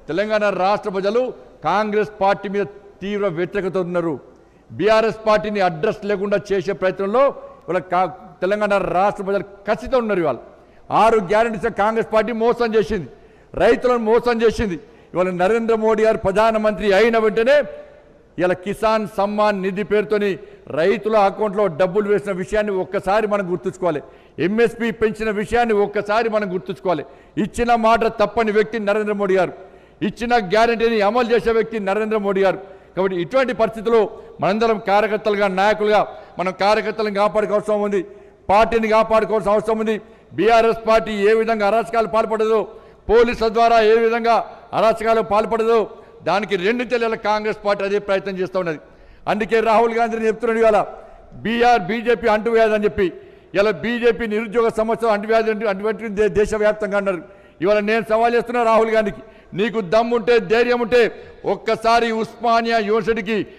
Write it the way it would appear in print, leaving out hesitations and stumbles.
తెలంగాణ రాష్ట్ర ప్రజలు కాంగ్రెస్ పార్టీ మీద తీవ్ర వ్యతిరేకత ఉన్నారు. బీఆర్ఎస్ పార్టీని అడ్రస్ లేకుండా చేసే ప్రయత్నంలో ఇవాళ తెలంగాణ రాష్ట్ర ప్రజలు ఖచ్చితంగా ఉన్నారు. ఇవాళ 6 గ్యారెంటీస్ కాంగ్రెస్ పార్టీ మోసం చేసింది, రైతులను మోసం చేసింది. ఇవాళ నరేంద్ర మోడీ గారు ప్రధానమంత్రి అయిన వెంటనే ఇలా కిసాన్ సమ్మాన్ నిధి పేరుతోని రైతుల అకౌంట్లో డబ్బులు వేసిన విషయాన్ని ఒక్కసారి మనం గుర్తుంచుకోవాలి. ఎంఎస్పీ పెంచిన విషయాన్ని ఒక్కసారి మనం గుర్తుంచుకోవాలి. ఇచ్చిన మాట తప్పని వ్యక్తి నరేంద్ర మోడీ గారు, ఇచ్చిన గ్యారెంటీని అమలు చేసే వ్యక్తి నరేంద్ర మోడీ గారు. కాబట్టి ఇటువంటి పరిస్థితుల్లో మనందరం కార్యకర్తలుగా, నాయకులుగా మనం కార్యకర్తలను కాపాడుకోవాల్సిన అవసరం ఉంది, పార్టీని కాపాడుకోవాల్సిన అవసరం ఉంది. బీఆర్ఎస్ పార్టీ ఏ విధంగా అరాచకాలు పాల్పడదో, పోలీసుల ద్వారా ఏ విధంగా అరాచకాలు పాల్పడదో దానికి 2 తెల్లల కాంగ్రెస్ పార్టీ అదే ప్రయత్నం చేస్తూ ఉన్నది. అందుకే రాహుల్ గాంధీని చెప్తున్నాడు ఇవాళ బీజేపీ అంటువ్యాధి అని చెప్పి. ఇలా బీజేపీ నిరుద్యోగ సమస్య అంటువ్యాధి దేశవ్యాప్తంగా అన్నారు. ఇవాళ నేను సవాల్ చేస్తున్నా రాహుల్ గాంధీకి, నీకు దమ్ముంటే ధైర్యం ఉంటే ఒక్కసారి ఉస్మానియా యూనివర్సిటీకి